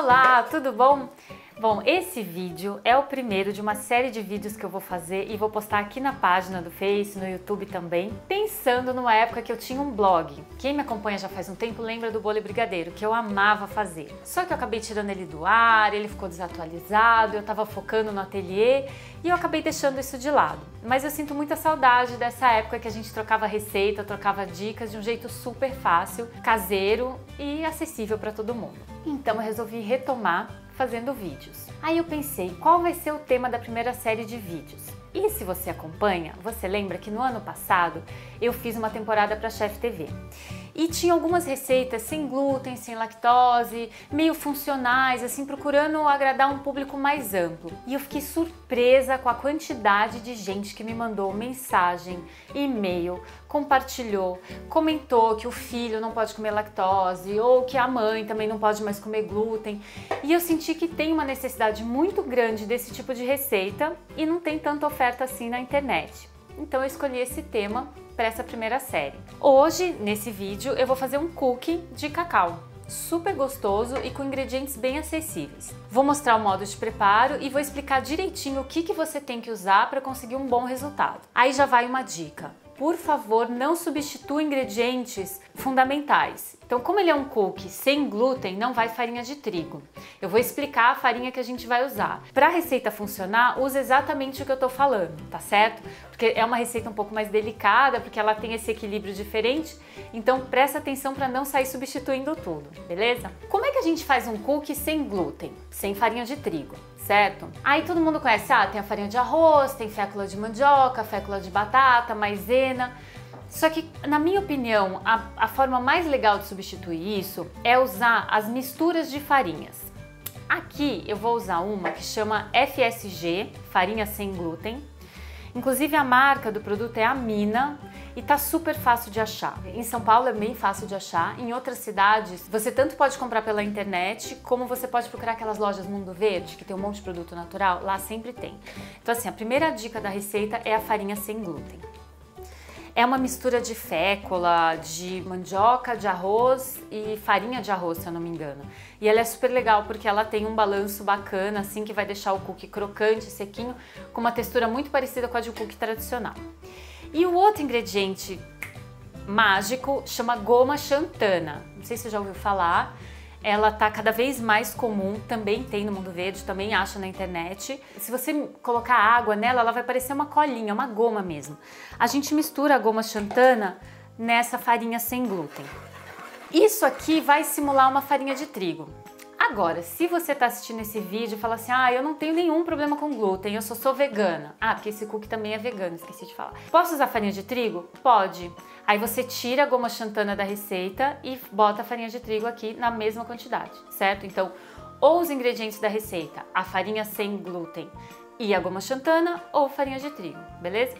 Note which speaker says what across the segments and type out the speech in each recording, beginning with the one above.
Speaker 1: Olá, tudo bom? Bom, esse vídeo é o primeiro de uma série de vídeos que eu vou fazer e vou postar aqui na página do Face, no YouTube também, pensando numa época que eu tinha um blog. Quem me acompanha já faz um tempo lembra do bolo e brigadeiro, que eu amava fazer. Só que eu acabei tirando ele do ar, ele ficou desatualizado, eu tava focando no ateliê e eu acabei deixando isso de lado. Mas eu sinto muita saudade dessa época que a gente trocava receita, trocava dicas de um jeito super fácil, caseiro e acessível para todo mundo. Então eu resolvi retomar fazendo vídeos. Aí eu pensei, qual vai ser o tema da primeira série de vídeos? E se você acompanha, você lembra que no ano passado eu fiz uma temporada para Chef TV. E tinha algumas receitas sem glúten, sem lactose, meio funcionais, assim, procurando agradar um público mais amplo. E eu fiquei surpresa com a quantidade de gente que me mandou mensagem, e-mail, compartilhou, comentou que o filho não pode comer lactose ou que a mãe também não pode mais comer glúten. E eu senti que tem uma necessidade muito grande desse tipo de receita e não tem tanta oferta assim na internet. Então eu escolhi esse tema para essa primeira série. Hoje, nesse vídeo, eu vou fazer um cookie de cacau, super gostoso e com ingredientes bem acessíveis. Vou mostrar o modo de preparo e vou explicar direitinho o que você tem que usar para conseguir um bom resultado. Aí já vai uma dica. Por favor, não substitua ingredientes fundamentais. Então, como ele é um cookie sem glúten, não vai farinha de trigo. Eu vou explicar a farinha que a gente vai usar. Para a receita funcionar, use exatamente o que eu tô falando, tá certo? Porque é uma receita um pouco mais delicada, porque ela tem esse equilíbrio diferente. Então, presta atenção para não sair substituindo tudo, beleza? Como é que a gente faz um cookie sem glúten, sem farinha de trigo? Certo? Aí todo mundo conhece, tem a farinha de arroz, tem fécula de mandioca, fécula de batata, maisena. Só que, na minha opinião, a forma mais legal de substituir isso é usar as misturas de farinhas. Aqui eu vou usar uma que chama FSG, farinha sem glúten. Inclusive a marca do produto é Amina e tá super fácil de achar. Em São Paulo é bem fácil de achar, em outras cidades você tanto pode comprar pela internet, como você pode procurar aquelas lojas Mundo Verde, que tem um monte de produto natural, lá sempre tem. Então assim, a primeira dica da receita é a farinha sem glúten. É uma mistura de fécula, de mandioca, de arroz e farinha de arroz, se eu não me engano. E ela é super legal porque ela tem um balanço bacana, assim, que vai deixar o cookie crocante, sequinho, com uma textura muito parecida com a de um cookie tradicional. E o outro ingrediente mágico chama goma xantana. Não sei se você já ouviu falar. Ela tá cada vez mais comum, também tem no Mundo Verde, também acha na internet. Se você colocar água nela, ela vai parecer uma colinha, uma goma mesmo. A gente mistura a goma xantana nessa farinha sem glúten. Isso aqui vai simular uma farinha de trigo. Agora, se você tá assistindo esse vídeo e fala assim, eu não tenho nenhum problema com glúten, eu sou vegana. Porque esse cookie também é vegano, esqueci de falar. Posso usar farinha de trigo? Pode. Aí você tira a goma xantana da receita e bota a farinha de trigo aqui na mesma quantidade, certo? Então, ou os ingredientes da receita, a farinha sem glúten e a goma xantana, ou farinha de trigo, beleza?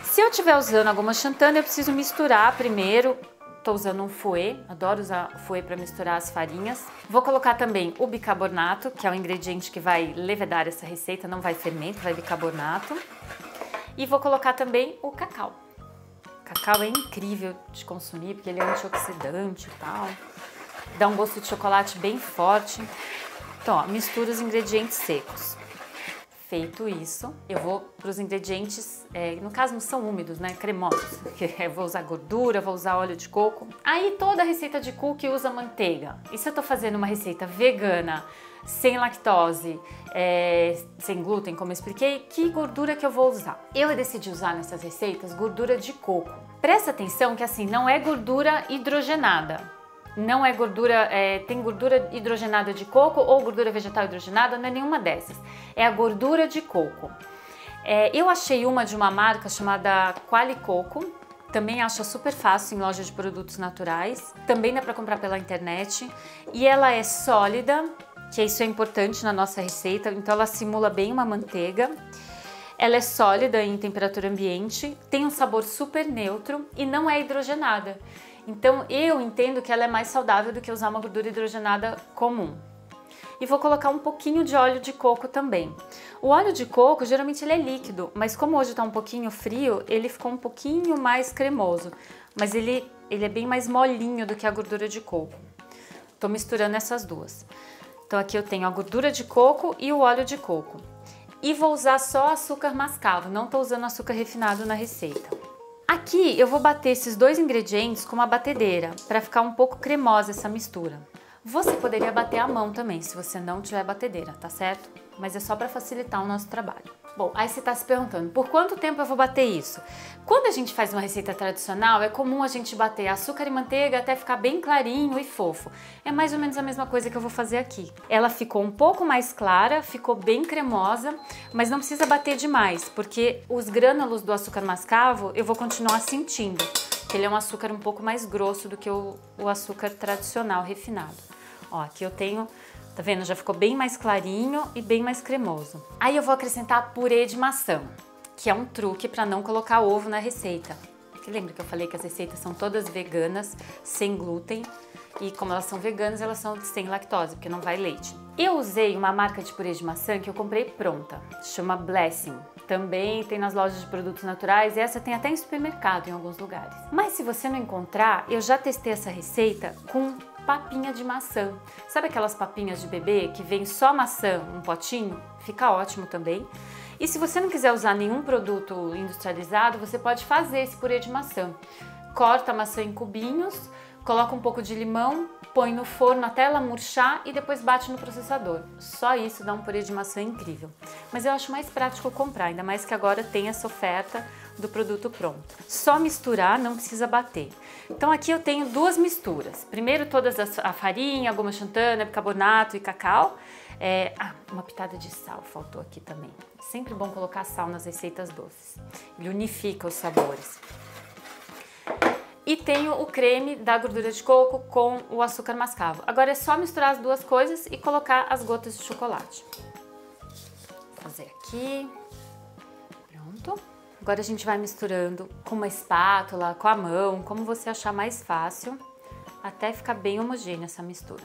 Speaker 1: Se eu estiver usando a goma xantana, eu preciso misturar primeiro. Tô usando um fouet, adoro usar fouet para misturar as farinhas. Vou colocar também o bicarbonato, que é o ingrediente que vai levedar essa receita, não vai fermento, vai bicarbonato. E vou colocar também o cacau. O cacau é incrível de consumir, porque ele é antioxidante e tal. Dá um gosto de chocolate bem forte. Então, mistura os ingredientes secos. Feito isso, eu vou para os ingredientes, no caso não são úmidos, né, cremosos. Eu vou usar gordura, vou usar óleo de coco. Aí toda receita de cookie usa manteiga. E se eu tô fazendo uma receita vegana, sem lactose, sem glúten, como eu expliquei, que gordura que eu vou usar? Eu decidi usar nessas receitas gordura de coco. Presta atenção que assim, não é gordura hidrogenada. Não é gordura, tem gordura hidrogenada de coco ou gordura vegetal hidrogenada, não é nenhuma dessas. É a gordura de coco. Eu achei uma de uma marca chamada Qualicoco, também acha super fácil em lojas de produtos naturais, também dá para comprar pela internet. E ela é sólida, que isso é importante na nossa receita, então ela simula bem uma manteiga. Ela é sólida em temperatura ambiente, tem um sabor super neutro e não é hidrogenada. Então eu entendo que ela é mais saudável do que usar uma gordura hidrogenada comum. E vou colocar um pouquinho de óleo de coco também. O óleo de coco geralmente ele é líquido, mas como hoje está um pouquinho frio, ele ficou um pouquinho mais cremoso. Mas ele é bem mais molinho do que a gordura de coco. Tô misturando essas duas. Então aqui eu tenho a gordura de coco e o óleo de coco. E vou usar só açúcar mascavo, não tô usando açúcar refinado na receita. Aqui eu vou bater esses dois ingredientes com uma batedeira, para ficar um pouco cremosa essa mistura. Você poderia bater à mão também, se você não tiver batedeira, tá certo? Mas é só para facilitar o nosso trabalho. Bom, aí você está se perguntando, por quanto tempo eu vou bater isso? Quando a gente faz uma receita tradicional, é comum a gente bater açúcar e manteiga até ficar bem clarinho e fofo. É mais ou menos a mesma coisa que eu vou fazer aqui. Ela ficou um pouco mais clara, ficou bem cremosa, mas não precisa bater demais, porque os grânulos do açúcar mascavo eu vou continuar sentindo, que ele é um açúcar um pouco mais grosso do que o açúcar tradicional refinado. Ó, aqui eu tenho... Tá vendo? Já ficou bem mais clarinho e bem mais cremoso. Aí eu vou acrescentar purê de maçã, que é um truque para não colocar ovo na receita. Porque lembra que eu falei que as receitas são todas veganas, sem glúten, e como elas são veganas, elas são sem lactose, porque não vai leite. Eu usei uma marca de purê de maçã que eu comprei pronta, chama Blessing. Também tem nas lojas de produtos naturais e essa tem até em supermercado em alguns lugares. Mas se você não encontrar, eu já testei essa receita com papinha de maçã. Sabe aquelas papinhas de bebê que vem só maçã, um potinho? Fica ótimo também. E se você não quiser usar nenhum produto industrializado, você pode fazer esse purê de maçã. Corta a maçã em cubinhos, coloca um pouco de limão, põe no forno até ela murchar e depois bate no processador. Só isso dá um purê de maçã incrível. Mas eu acho mais prático comprar, ainda mais que agora tem essa oferta do produto pronto. Só misturar, não precisa bater. Então aqui eu tenho duas misturas. Primeiro todas a farinha, goma xantana, bicarbonato e cacau. Uma pitada de sal faltou aqui também. Sempre bom colocar sal nas receitas doces. Ele unifica os sabores. E tenho o creme da gordura de coco com o açúcar mascavo. Agora é só misturar as duas coisas e colocar as gotas de chocolate. Vou fazer aqui. Pronto. Agora a gente vai misturando com uma espátula, com a mão, como você achar mais fácil, até ficar bem homogênea essa mistura.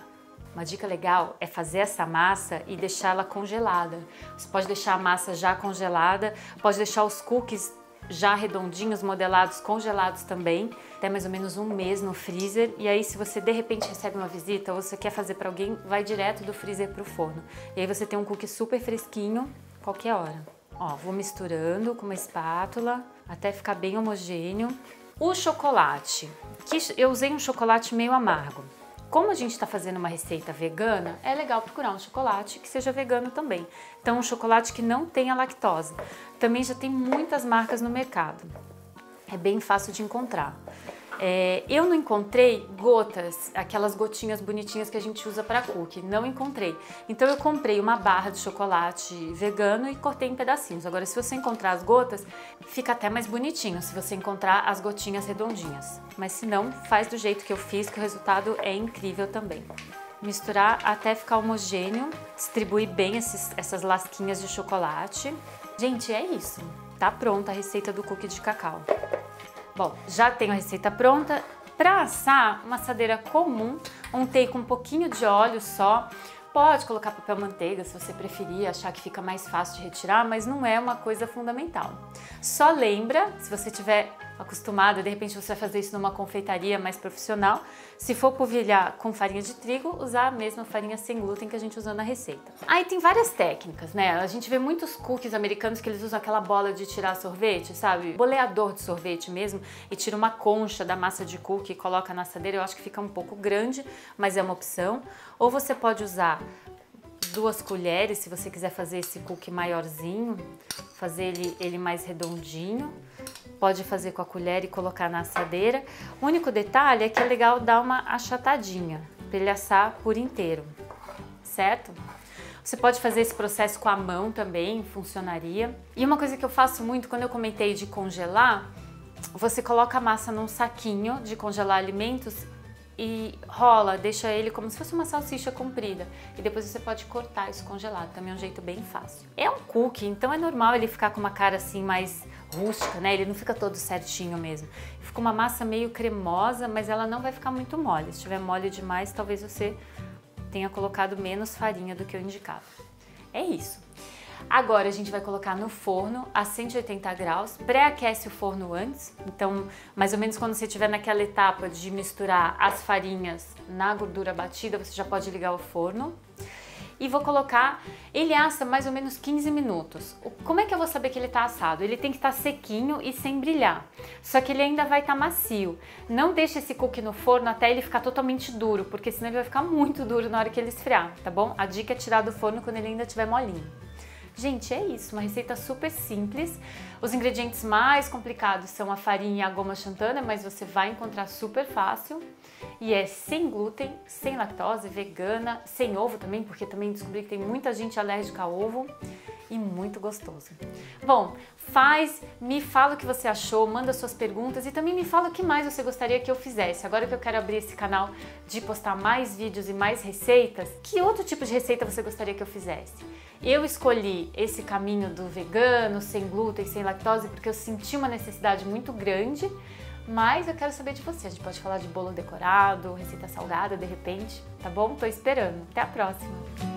Speaker 1: Uma dica legal é fazer essa massa e deixá-la congelada. Você pode deixar a massa já congelada, pode deixar os cookies já redondinhos, modelados, congelados também, até mais ou menos um mês no freezer. E aí se você de repente recebe uma visita ou você quer fazer para alguém, vai direto do freezer para o forno. E aí você tem um cookie super fresquinho, qualquer hora. Ó, vou misturando com uma espátula até ficar bem homogêneo. O chocolate, que eu usei um chocolate meio amargo. Como a gente está fazendo uma receita vegana, é legal procurar um chocolate que seja vegano também. Então, um chocolate que não tenha lactose. Também já tem muitas marcas no mercado. É bem fácil de encontrar. Eu não encontrei gotas, aquelas gotinhas bonitinhas que a gente usa para cookie, não encontrei. Então eu comprei uma barra de chocolate vegano e cortei em pedacinhos. Agora se você encontrar as gotas, fica até mais bonitinho se você encontrar as gotinhas redondinhas. Mas se não, faz do jeito que eu fiz, que o resultado é incrível também. Misturar até ficar homogêneo, distribuir bem essas lasquinhas de chocolate. Gente, é isso. Tá pronta a receita do cookie de cacau. Bom, já tenho a receita pronta. Para assar, uma assadeira comum, untei com um pouquinho de óleo só. Pode colocar papel manteiga se você preferir, achar que fica mais fácil de retirar, mas não é uma coisa fundamental. Só lembra, se você tiver acostumado, de repente você vai fazer isso numa confeitaria mais profissional, se for polvilhar com farinha de trigo, usar a mesma farinha sem glúten que a gente usou na receita. Aí tem várias técnicas, né? A gente vê muitos cookies americanos que eles usam aquela bola de tirar sorvete, sabe? Boleador de sorvete mesmo, e tira uma concha da massa de cookie e coloca na assadeira. Eu acho que fica um pouco grande, mas é uma opção. Ou você pode usar 2 colheres, se você quiser fazer esse cookie maiorzinho, fazer ele mais redondinho. Pode fazer com a colher e colocar na assadeira. O único detalhe é que é legal dar uma achatadinha, para ele assar por inteiro, certo? Você pode fazer esse processo com a mão também, funcionaria. E uma coisa que eu faço muito, quando eu comentei de congelar, você coloca a massa num saquinho de congelar alimentos e rola, deixa ele como se fosse uma salsicha comprida. E depois você pode cortar isso congelado, também é um jeito bem fácil. É um cookie, então é normal ele ficar com uma cara assim mais rústica, né? Ele não fica todo certinho mesmo. Fica uma massa meio cremosa, mas ela não vai ficar muito mole. Se estiver mole demais, talvez você tenha colocado menos farinha do que eu indicava. É isso. Agora a gente vai colocar no forno a 180 graus, pré-aquece o forno antes, então mais ou menos quando você estiver naquela etapa de misturar as farinhas na gordura batida, você já pode ligar o forno. e vou colocar, ele assa mais ou menos 15 minutos. Como é que eu vou saber que ele tá assado? Ele tem que estar sequinho e sem brilhar, só que ele ainda vai estar macio. Não deixe esse cookie no forno até ele ficar totalmente duro, porque senão ele vai ficar muito duro na hora que ele esfriar, tá bom? A dica é tirar do forno quando ele ainda estiver molinho. Gente, é isso, uma receita super simples. Os ingredientes mais complicados são a farinha e a goma xantana, mas você vai encontrar super fácil. E é sem glúten, sem lactose, vegana, sem ovo também, porque também descobri que tem muita gente alérgica a ovo. E muito gostoso. Bom, me fala o que você achou, manda suas perguntas e também me fala o que mais você gostaria que eu fizesse. Agora que eu quero abrir esse canal de postar mais vídeos e mais receitas, que outro tipo de receita você gostaria que eu fizesse? Eu escolhi esse caminho do vegano, sem glúten, sem lactose, porque eu senti uma necessidade muito grande, mas eu quero saber de você. A gente pode falar de bolo decorado, receita salgada de repente, tá bom? Tô esperando. Até a próxima!